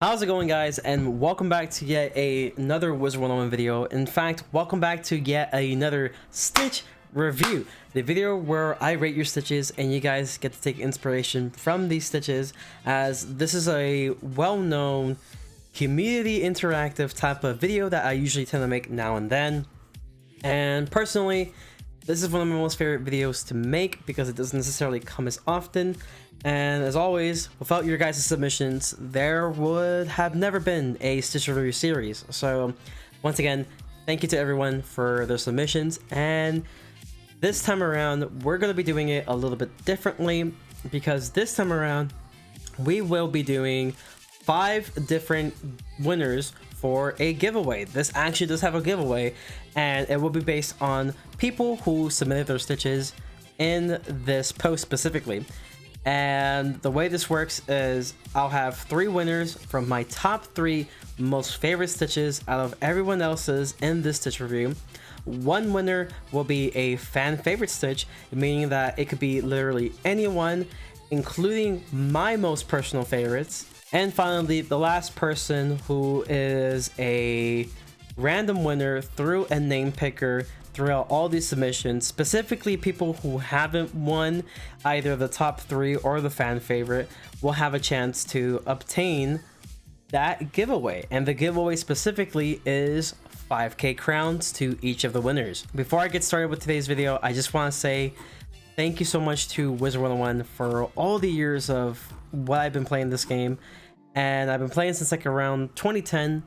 How's it going, guys, and welcome back to yet another WIZARD101 video. In fact, welcome back to yet another Stitch review, the video where I rate your stitches and you guys get to take inspiration from these stitches, as this is a well-known community interactive type of video that I usually tend to make now and then. And personally, this is one of my most favorite videos to make because it doesn't necessarily come as often. And as always, without your guys' submissions, there would have never been a Stitch review series. So once again, thank you to everyone for their submissions. And this time around, we're going to be doing it a little bit differently, because this time around, we will be doing 5 different winners for a giveaway. This actually does have a giveaway, and it will be based on people who submitted their stitches in this post specifically. And the way this works is I'll have 3 winners from my top 3 most favorite stitches out of everyone else's in this stitch review. One winner will be a fan favorite stitch, meaning that it could be literally anyone, including my most personal favorites. And finally, the last person who is a random winner through a name picker throughout all these submissions, specifically people who haven't won either the top 3 or the fan favorite, will have a chance to obtain that giveaway. And the giveaway specifically is 5k crowns to each of the winners. Before I get started with today's video, I just want to say thank you so much to WIZARD101 for all the years of what I've been playing this game. And I've been playing since like around 2010,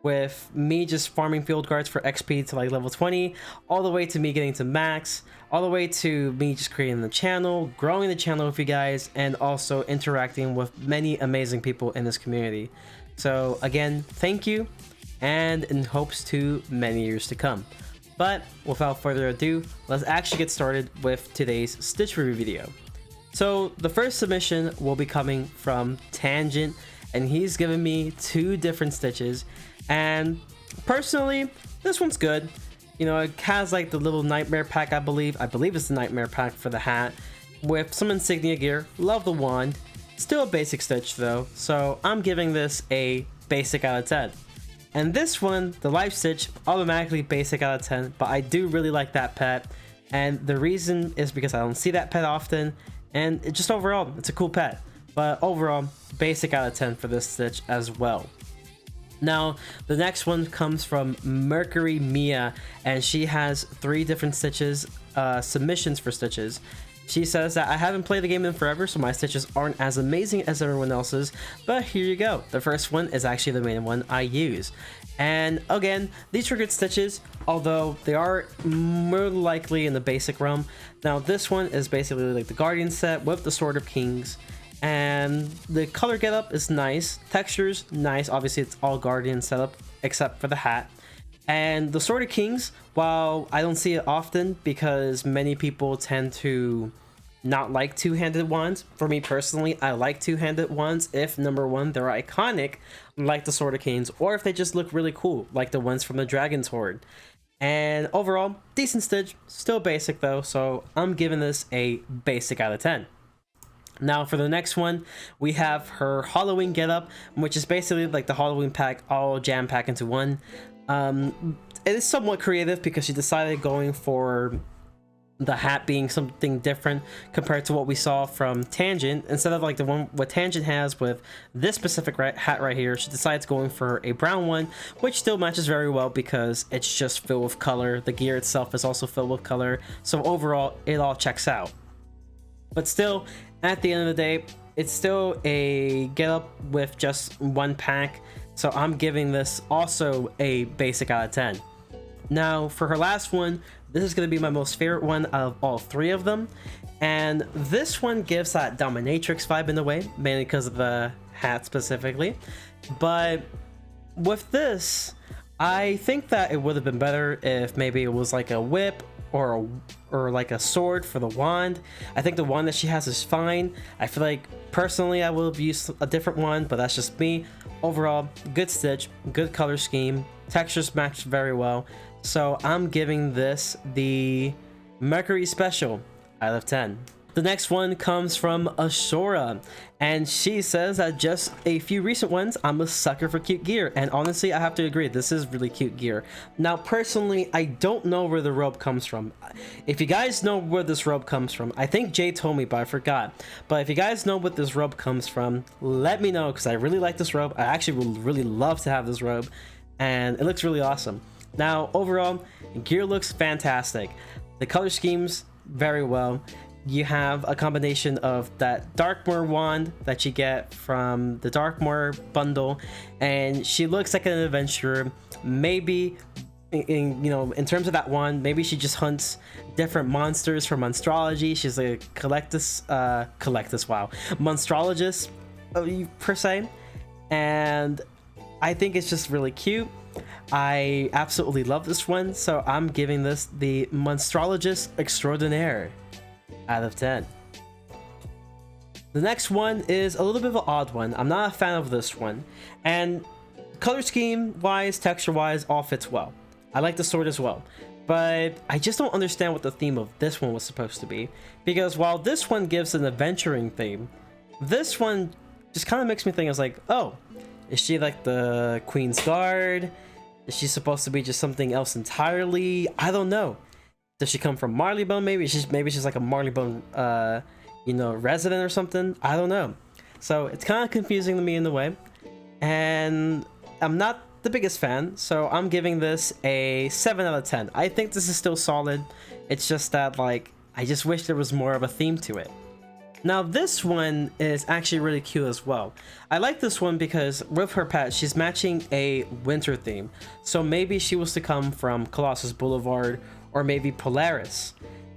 with me just farming field guards for XP to like level 20, all the way to me getting to max, all the way to me just creating the channel, growing the channel with you guys, and also interacting with many amazing people in this community. So again, thank you, and in hopes to many years to come. But without further ado, let's actually get started with today's Stitch review video. So the first submission will be coming from Tangent, and he's given me 2 different stitches. And personally, this one's good. You know, it has like the little nightmare pack, I believe it's the nightmare pack for the hat, with some insignia gear. Love the wand. Still a basic stitch though, so I'm giving this a basic out of 10. And this one, the life stitch, automatically basic out of 10, but I do really like that pet, and the reason is because I don't see that pet often, and it just overall, it's a cool pet. But overall, basic out of 10 for this stitch as well. Now, the next one comes from Mercury Mia, and she has 3 different stitches, submissions for stitches. She says that I haven't played the game in forever, so my stitches aren't as amazing as everyone else's, but here you go. The first one is actually the main one I use. And again, these are good stitches, although they are more likely in the basic realm. Now, this one is basically like the Guardian set with the Sword of Kings. And the color getup is nice, textures nice, obviously it's all Guardian setup except for the hat. And the Sword of Kings, while I don't see it often because many people tend to not like 2-handed wands, for me personally, I like 2-handed wands if, number one, they're iconic like the Sword of Kings, or if they just look really cool like the ones from the Dragon's Horde. And overall, decent stitch, still basic though, so I'm giving this a basic out of 10. Now for the next one, we have her Halloween getup, which is basically like the Halloween pack all jam packed into one. It is somewhat creative because she decided going for the hat being something different compared to what we saw from Tangent. Instead of like the one what Tangent has with this specific hat right here, she decides going for a brown one, which still matches very well because it's just filled with color. The gear itself is also filled with color, so overall it all checks out. But still, at the end of the day, it's still a getup with just 1 pack, so I'm giving this also a basic out of 10. Now, for her last one, this is going to be my most favorite one out of all 3 of them, and this one gives that dominatrix vibe in a way, mainly because of the hat specifically. But with this, I think that it would have been better if maybe it was like a whip or like a sword for the wand. I think the wand that she has is fine. I feel like personally I would have used a different one, but that's just me. Overall, good stitch, good color scheme, textures match very well, so I'm giving this the Mercury Special out of 10. The next one comes from Asura, and she says that just a few recent ones, I'm a sucker for cute gear, and honestly I have to agree, this is really cute gear. Now personally, I don't know where the robe comes from. If you guys know where this robe comes from, I think Jade told me but I forgot, but if you guys know what this robe comes from, let me know, because I really like this robe. I actually would really love to have this robe, and it looks really awesome. Now overall, gear looks fantastic. The color schemes very well. You have a combination of that Darkmoor wand that you get from the Darkmoor bundle, and she looks like an adventurer. Maybe in terms of that wand, maybe she just hunts different monsters for monstrology. She's a monstrologist per se, and I think it's just really cute. I absolutely love this one, so I'm giving this the monstrologist extraordinaire out of 10. The next one is a little bit of an odd one. I'm not a fan of this one, and color scheme wise, texture wise, all fits well. I like the sword as well, but I just don't understand what the theme of this one was supposed to be, because while this one gives an adventuring theme, this one just kind of makes me think, I was like, oh, is she like the Queen's Guard? Is she supposed to be just something else entirely? I don't know. Does she come from Marleybone? Maybe she's like a Marleybone, resident or something. I don't know. So it's kind of confusing to me in a way, and I'm not the biggest fan. So I'm giving this a 7 out of 10. I think this is still solid. It's just that, like, I just wish there was more of a theme to it. Now this one is actually really cute as well. I like this one because with her pet, she's matching a winter theme. So maybe she was to come from Colossus Boulevard, or maybe Polaris,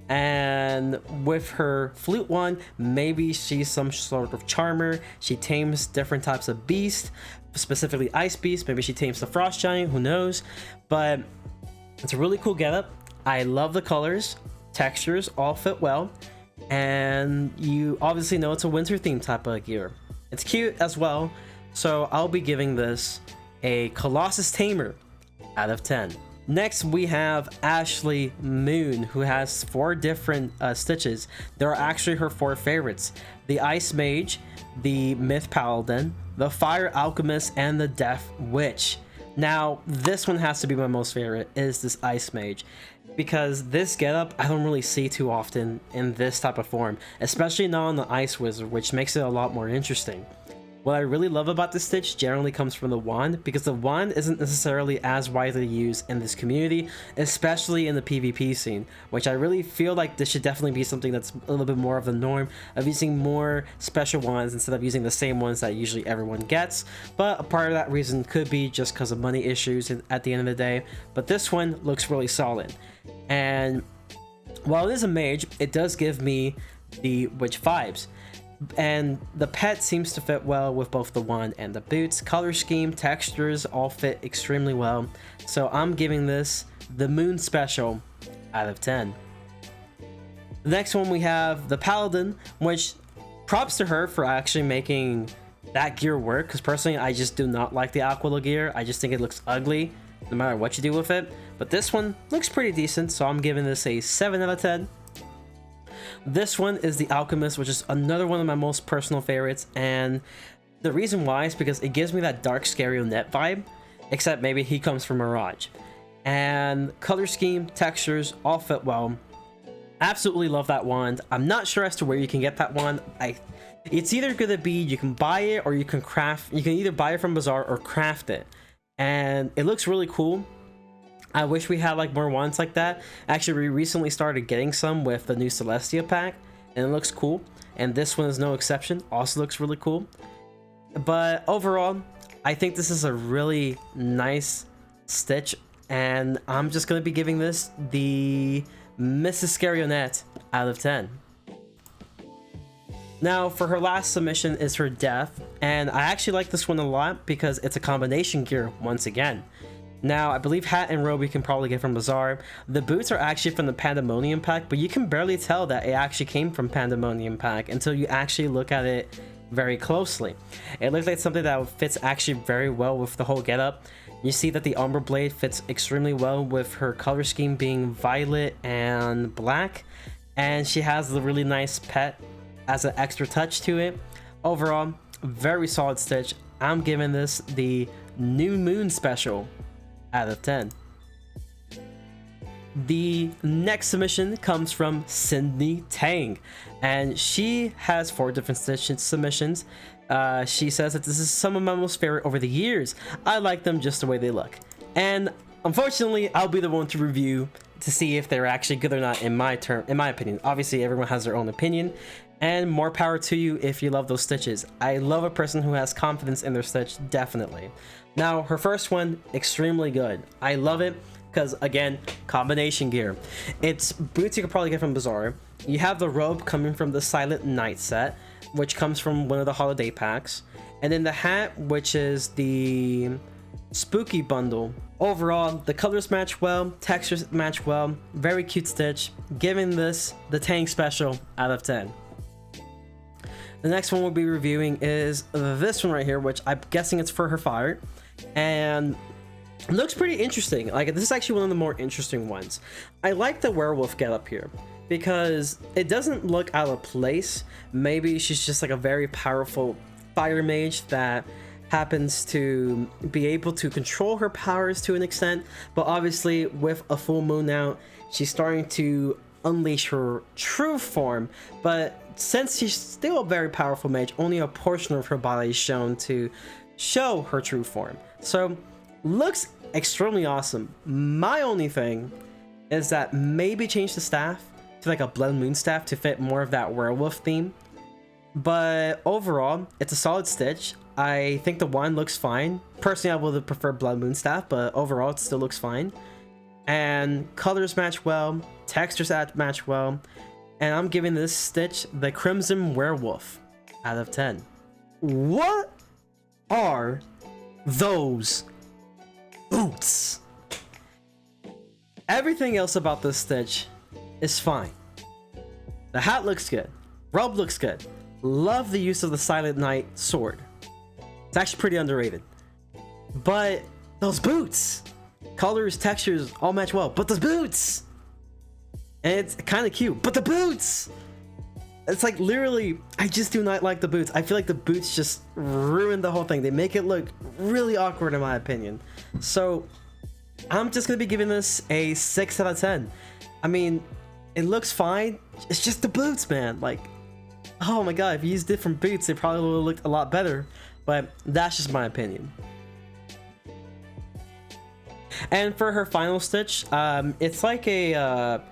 and with her flute one, maybe she's some sort of charmer. She tames different types of beasts, specifically ice beasts. Maybe she tames the frost giant, who knows. But it's a really cool getup. I love the colors, textures all fit well, and you obviously know it's a winter theme type of gear. It's cute as well, so I'll be giving this a Colossus Tamer out of 10. Next, we have Ashley Moon, who has 4 different stitches. There are actually her 4 favorites: the Ice Mage, the Myth Paladin, the Fire Alchemist, and the Death Witch. Now, this one has to be my most favorite, is this Ice Mage, because this getup I don't really see too often in this type of form, especially not on the Ice Wizard, which makes it a lot more interesting. What I really love about this stitch generally comes from the wand, because the wand isn't necessarily as widely used in this community, especially in the PvP scene, which I really feel like this should definitely be something that's a little bit more of the norm, of using more special wands instead of using the same ones that usually everyone gets. But a part of that reason could be just because of money issues at the end of the day, but this one looks really solid. And while it is a mage, it does give me the witch vibes. And the pet seems to fit well with both the wand and the boots. Color scheme, textures all fit extremely well. So I'm giving this the Moon Special out of 10. The next one we have the Paladin, which props to her for actually making that gear work, because personally I just do not like the Aquila gear. I just think it looks ugly no matter what you do with it. But this one looks pretty decent, so I'm giving this a 7 out of 10. This one is the Alchemist, which is another one of my most personal favorites, and the reason why is because it gives me that dark Scarionet vibe, except maybe he comes from Mirage. And color scheme, textures, all fit well. Absolutely love that wand. I'm not sure as to where you can get that wand. It's either gonna be you can buy it or you can craft. You can either buy it from Bazaar or craft it, and it looks really cool. I wish we had like more wands like that. Actually, we recently started getting some with the new Celestia pack, and it looks cool. And this one is no exception. Also looks really cool. But overall, I think this is a really nice stitch, and I'm just gonna be giving this the Mrs. Scarionet out of 10. Now, for her last submission is her Death, and I actually like this one a lot because it's a combination gear once again. Now, I believe hat and robe you can probably get from Bazaar. The boots are actually from the Pandemonium pack, but you can barely tell that it actually came from Pandemonium pack until you actually look at it very closely. It looks like something that fits actually very well with the whole getup. You see that the Umbra Blade fits extremely well with her color scheme being violet and black. and she has the really nice pet as an extra touch to it. Overall, very solid stitch. I'm giving this the New Moon Special out of 10. The next submission comes from Sydney Tang, and she has 4 different submissions. She says that this is some of my most favorite over the years. I like them just the way they look, and unfortunately I'll be the one to review to see if they're actually good or not in my opinion. Obviously everyone has their own opinion, and more power to you if you love those stitches. I love a person who has confidence in their stitch, definitely. Now her first one, extremely good. I love it because, again, combination gear. It's boots you could probably get from Bazaar. You have the robe coming from the Silent Night set, which comes from one of the holiday packs, and then the hat, which is the spooky bundle. Overall, the colors match well, textures match well, very cute stitch, giving this the Tang Special out of 10. The next one we'll be reviewing is this one right here, which I'm guessing it's for her fire, and it looks pretty interesting. Like, this is actually one of the more interesting ones. I like the werewolf getup here because it doesn't look out of place. Maybe she's just like a very powerful fire mage that happens to be able to control her powers to an extent, but obviously with a full moon out, she's starting to unleash her true form. But since she's still a very powerful mage, only a portion of her body is shown to show her true form. So looks extremely awesome. My only thing is that maybe change the staff to like a blood moon staff to fit more of that werewolf theme. But overall, it's a solid stitch. I think the wand looks fine. Personally, I would have preferred blood moon staff, but overall it still looks fine. And colors match well, textures match well, and I'm giving this stitch the Crimson Werewolf out of 10. What are those boots? Everything else about this stitch is fine. The hat looks good, robe looks good, love the use of the Silent Night sword. It's actually pretty underrated. But those boots, colors, textures all match well, but those boots, and it's kind of cute, but the boots, it's like literally, I just do not like the boots. I feel like the boots just ruin the whole thing. They make it look really awkward in my opinion. So I'm just gonna be giving this a 6 out of 10. I mean, it looks fine. It's just the boots, man. Like, oh my god, if you use different boots, it probably would have looked a lot better. But that's just my opinion. And for her final stitch, it's like a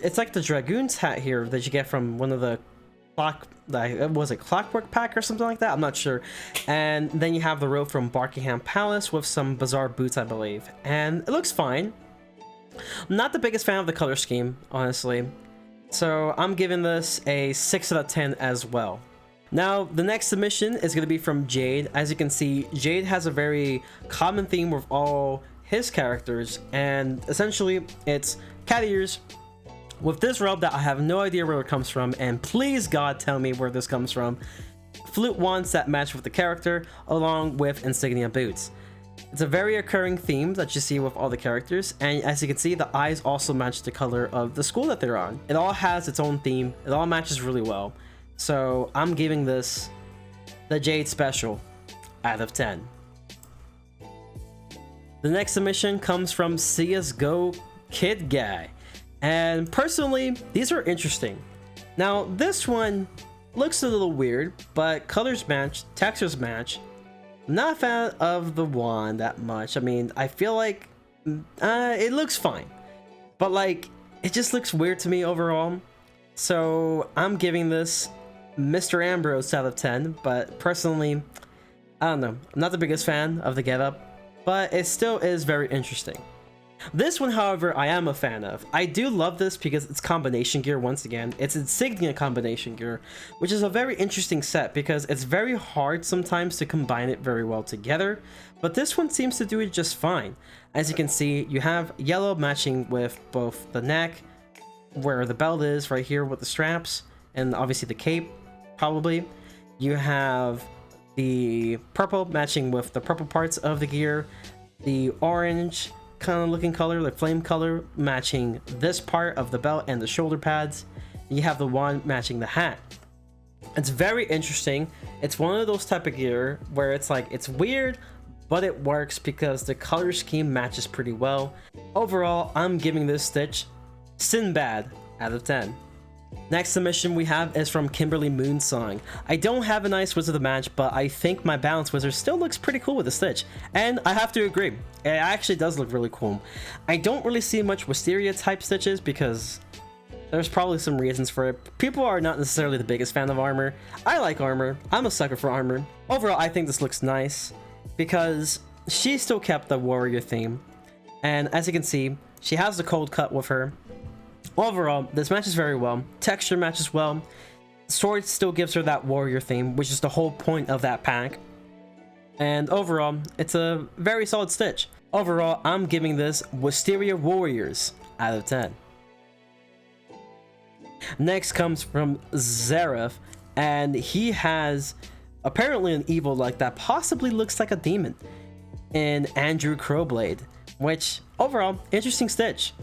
it's like the Dragoon's hat here that you get from one of the Clockwork pack or something like that, I'm not sure. And then you have the robe from Buckingham Palace with some bizarre boots, I believe, and it looks fine. I'm not the biggest fan of the color scheme, honestly, so I'm giving this a 6 out of 10 as well. Now the next submission is going to be from Jade. As you can see, Jade has a very common theme with all his characters, and essentially it's cat ears with this robe that I have no idea where it comes from, and please God tell me where this comes from. Flute wands that match with the character, along with insignia boots. It's a very occurring theme that you see with all the characters, and as you can see, the eyes also match the color of the school that they're on. It all has its own theme, it all matches really well. So I'm giving this the Jade Special out of 10. The next submission comes from CSGOKidGuy. And personally, these are interesting. Now, this one looks a little weird, but colors match, textures match. Not a fan of the wand that much. I mean, I feel like it looks fine, but like, it just looks weird to me overall. So I'm giving this Mr. Ambrose out of 10, but personally, I don't know. I'm not the biggest fan of the getup, but it still is very interesting. This one, however, I am a fan of. I do love this because it's combination gear once again. It's insignia combination gear, which is a very interesting set because it's very hard sometimes to combine it very well together, but this one seems to do it just fine. As you can see, you have yellow matching with both the neck, where the belt is right here with the straps, and obviously the cape, probably. You have the purple matching with the purple parts of the gear, the orange kind of looking color, like flame color, matching this part of the belt and the shoulder pads, You have the wand matching the hat. It's very interesting. It's one of those type of gear where it's like, it's weird, but it works because the color scheme matches pretty well. Overall, I'm giving this stitch Sinbad out of 10. Next submission we have is from kimberlymoonsong. I don't have a nice Wizard of the Match, but I think my Balance Wizard still looks pretty cool with the stitch. And I have to agree, it actually does look really cool. I don't really see much Wisteria type stitches because there's probably some reasons for it. People are not necessarily the biggest fan of armor. I like armor. I'm a sucker for armor. Overall, I think this looks nice because she still kept the warrior theme. And as you can see, she has the cold cut with her. Overall, this matches very well. Texture matches well. Sword still gives her that warrior theme, which is the whole point of that pack. And overall, it's a very solid stitch. Overall, I'm giving this Wisteria Warriors out of 10. Next comes from Zeref, and he has apparently an evil look that possibly looks like a demon in Andrew Crowblade, which overall, interesting stitch.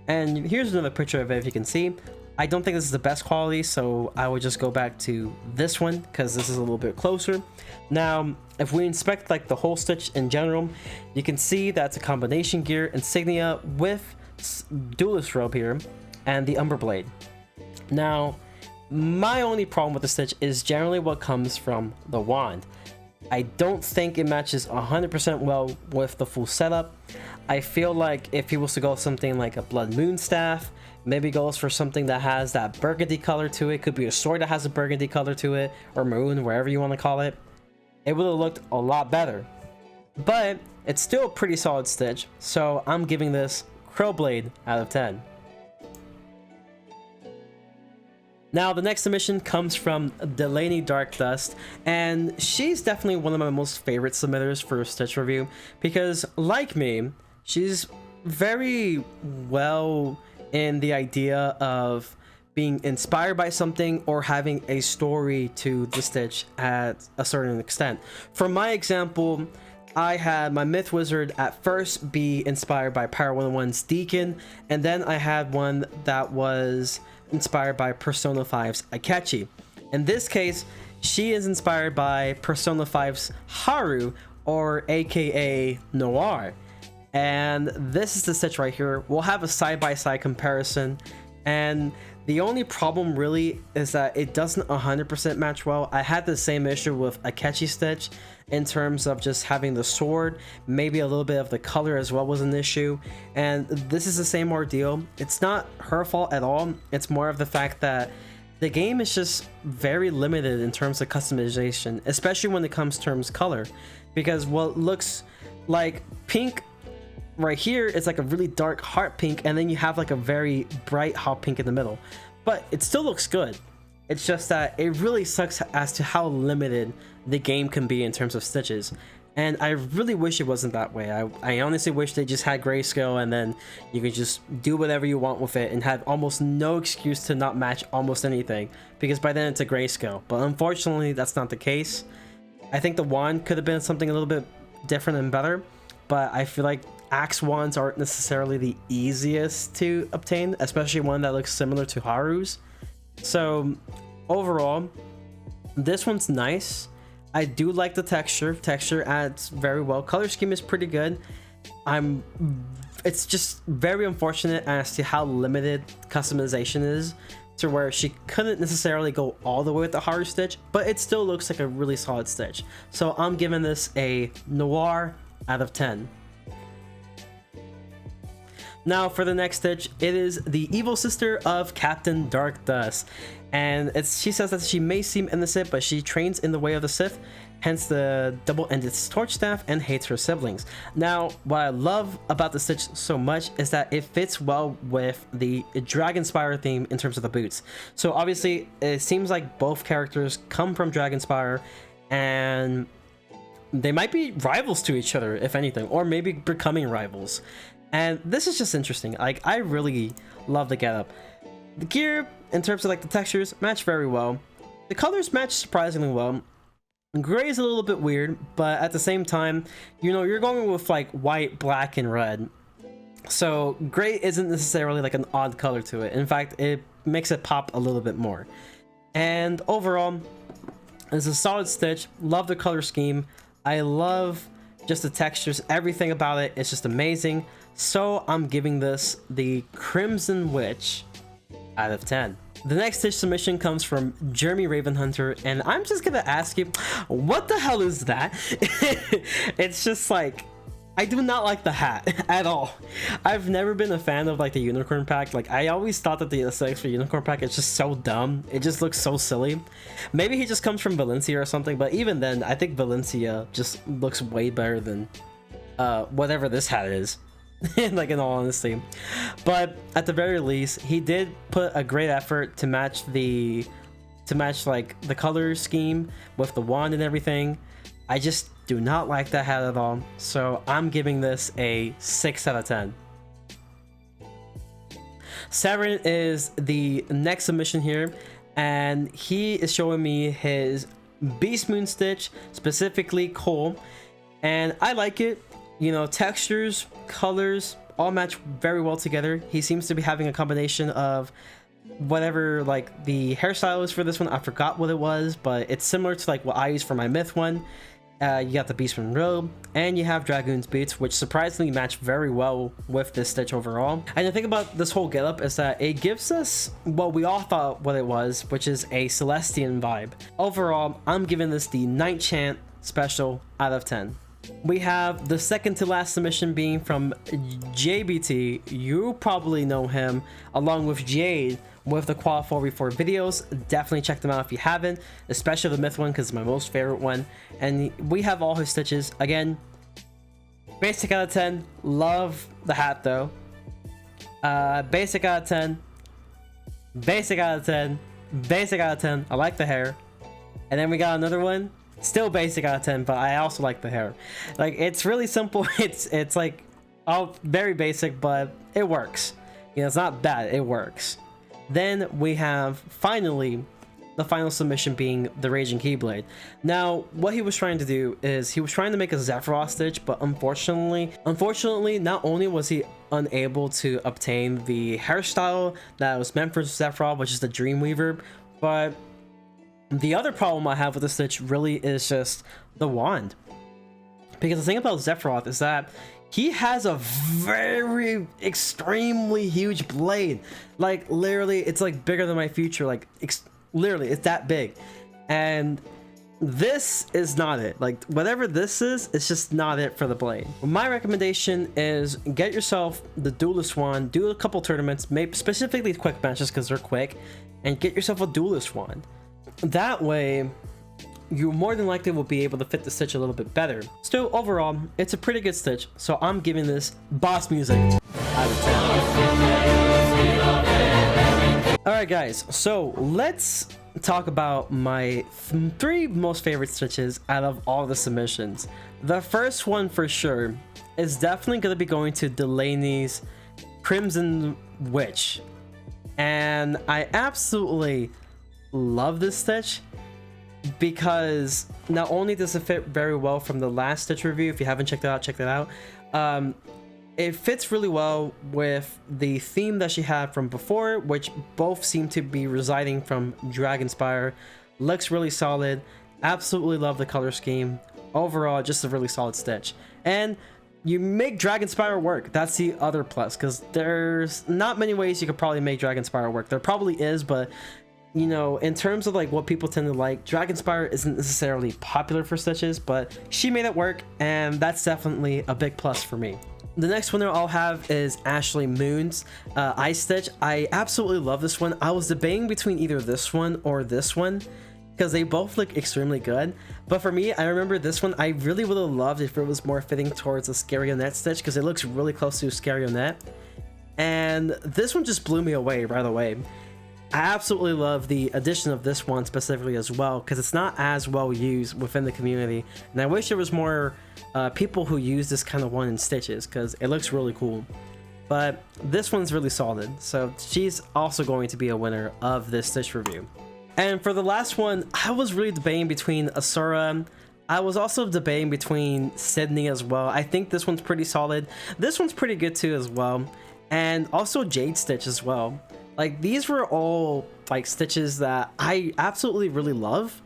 And here's another picture of it if you can see. I don't think this is the best quality, so I would just go back to this one because this is a little bit closer. Now, if we inspect like the whole stitch in general, you can see that's a combination gear insignia with duelist robe here and the Umber Blade. Now, my only problem with the stitch is generally what comes from the wand. I don't think it matches 100% well with the full setup. I feel like if he was to go something like a Blood Moon Staff, maybe goes for something that has that burgundy color to it, could be a sword that has a burgundy color to it, or maroon, wherever you want to call it, it would have looked a lot better. But it's still a pretty solid stitch, so I'm giving this Crowblade out of 10. Now, the next submission comes from Delaney Darkdust, and she's definitely one of my most favorite submitters for a stitch review because, like me, she's very well in the idea of being inspired by something or having a story to the stitch at a certain extent. For my example, I had my Myth Wizard at first be inspired by Power 101's Deacon, and then I had one that was inspired by Persona 5's Akechi. In this case, she is inspired by Persona 5's Haru, or aka Noir. And this is the stitch right here. We'll have a side-by-side comparison, and the only problem really is that it doesn't 100% match well. I had the same issue with Akechi stitch in terms of just having the sword, maybe a little bit of the color as well was an issue, and this is the same ordeal. It's not her fault at all. It's more of the fact that the game is just very limited in terms of customization, especially when it comes to terms color, because what looks like pink right here is like a really dark heart pink, and then you have like a very bright hot pink in the middle, but it still looks good. It's just that it really sucks as to how limited the game can be in terms of stitches, and I really wish it wasn't that way. I honestly wish they just had grayscale and then you could just do whatever you want with it and have almost no excuse to not match almost anything, because by then it's a grayscale. But unfortunately, that's not the case. I think the wand could have been something a little bit different and better, but I feel like axe wands aren't necessarily the easiest to obtain, especially one that looks similar to Haru's. So overall, this one's nice. I do like the texture. Texture adds very well. Color scheme is pretty good. It's just very unfortunate as to how limited customization is, to where she couldn't necessarily go all the way with the Haru stitch, but it still looks like a really solid stitch. So I'm giving this a Noir out of 10. Now for the next stitch, it is the evil sister of Captain Darkdust, and she says that she may seem innocent, but she trains in the way of the Sith, hence the double-ended torch staff, and hates her siblings. Now, what I love about the stitch so much is that it fits well with the Dragonspire theme in terms of the boots. So obviously, it seems like both characters come from Dragonspire, and they might be rivals to each other, if anything, or maybe becoming rivals. And this is just interesting. Like, I really love the getup. The gear, in terms of like the textures, match very well. The colors match surprisingly well. Gray is a little bit weird, but at the same time, you know, you're going with like white, black, and red. So gray isn't necessarily like an odd color to it. In fact, it makes it pop a little bit more. And overall, it's a solid stitch. Love the color scheme. I love just the textures, everything about it. It's just amazing. So I'm giving this the Crimson Witch out of 10. The next stitch submission comes from Jeremy Ravenhunter, and I'm just gonna ask you, what the hell is that? It's just like, I do not like the hat at all. I've never been a fan of like the unicorn pack. Like, I always thought that the aesthetics for unicorn pack is just so dumb. It just looks so silly. Maybe he just comes from Valencia or something, but even then, I think Valencia just looks way better than whatever this hat is. Like, in all honesty. But at the very least, he did put a great effort to match like the color scheme with the wand and everything. I just do not like that hat at all, so I'm giving this a 6 out of 10. Severin is the next submission here, and he is showing me his Beast Moon stitch, specifically Coal, and I like it. You know, textures, colors, all match very well together. He seems to be having a combination of whatever like the hairstyle is for this one. I forgot what it was, but it's similar to like what I use for my myth one. You got the Beastman robe, and you have Dragoon's boots, which surprisingly match very well with this stitch overall. And the thing about this whole getup is that it gives us what we all thought what it was, which is a Celestian vibe. Overall, I'm giving this the Night Chant special out of 10. We have the second to last submission being from JBT. You probably know him, along with Jade, with the Quad 4v4 videos. Definitely check them out if you haven't, especially the myth one, because it's my most favorite one. And we have all his stitches. Again, basic out of 10. Love the hat though. Basic out of 10. Basic out of 10. Basic out of 10. I like the hair. And then we got another one, still basic out of 10, but I also like the hair. Like, it's really simple. It's like all very basic, but it works. You know, it's not bad, it works. Then we have finally the final submission being the Raging Keyblade. Now, what he was trying to do is he was trying to make a Sephiroth stitch, but unfortunately, not only was he unable to obtain the hairstyle that was meant for Sephiroth, which is the Dreamweaver, but the other problem I have with the stitch really is just the wand. Because the thing about Sephiroth is that he has a very extremely huge blade. Like, literally, it's like bigger than my future. Like, literally, it's that big. And this is not it. Like, whatever this is, it's just not it for the blade. My recommendation is get yourself the Duelist wand, do a couple tournaments, maybe specifically quick matches because they're quick, and get yourself a Duelist wand. That way, you more than likely will be able to fit the stitch a little bit better. Still, overall, it's a pretty good stitch, so I'm giving this boss music out of 10. Alright guys, so let's talk about my 3 most favorite stitches out of all the submissions. The first one for sure is definitely going to be going to Delaney's Crimson Witch. And I absolutely love this stitch because not only does it fit very well from the last stitch review, if you haven't checked it out, check that out. It fits really well with the theme that she had from before, which both seem to be residing from Dragonspire. Looks really solid. Absolutely love the color scheme. Overall, just a really solid stitch. And you make Dragonspire work. That's the other plus, because there's not many ways you could probably make Dragonspire work. There probably is, but you know, in terms of like what people tend to like, Dragonspire isn't necessarily popular for stitches, but she made it work, and that's definitely a big plus for me. The next winner I'll have is Ashley Moon's Ice Stitch. I absolutely love this one. I was debating between either this one or this one because they both look extremely good. But for me, I remember this one I really would have loved if it was more fitting towards a Scarionet stitch because it looks really close to Scarionet. And this one just blew me away right away. I absolutely love the addition of this one specifically as well because it's not as well used within the community, and I wish there was more people who use this kind of one in stitches because it looks really cool. But this one's really solid, so she's also going to be a winner of this stitch review. And for the last one, I was really debating between Asura. I was also debating between Sydney as well. I think this one's pretty solid. This one's pretty good too as well, and also Jade Stitch as well. Like, these were all like stitches that I absolutely really love,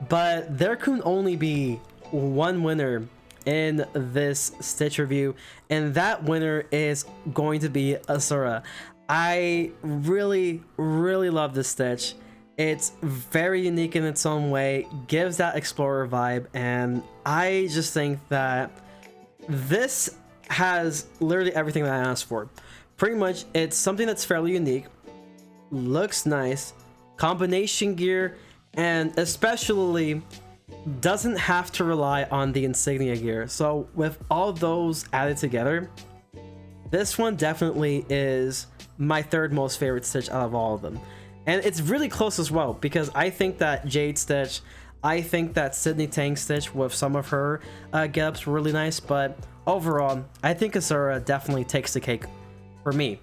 but there can only be one winner in this stitch review, and that winner is going to be Asura. I really love this stitch. It's very unique in its own way, gives that explorer vibe, and I just think that this has literally everything that I asked for. Pretty much, it's something that's fairly unique, looks nice, combination gear, and especially doesn't have to rely on the insignia gear. So with all those added together, this one definitely is my third most favorite stitch out of all of them. And it's really close as well, because I think that Jade stitch, I think that Sydney Tang stitch with some of her get-ups were really nice, but overall, I think Asura definitely takes the cake for me.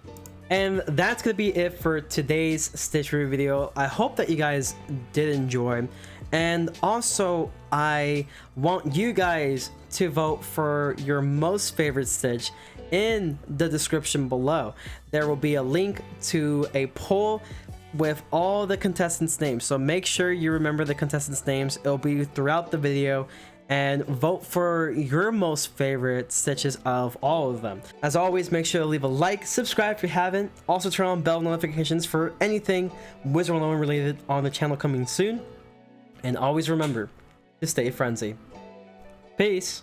And that's gonna be it for today's stitch review video. I hope that you guys did enjoy, and also I want you guys to vote for your most favorite stitch in the description below. There will be a link to a poll with all the contestants' names, so make sure you remember the contestants' names. It'll be throughout the video, and vote for your most favorite stitches of all of them. As always, make sure to leave a like, subscribe if you haven't, also turn on bell notifications for anything WIZARD101 related on the channel coming soon, and always remember to stay frenzy. Peace.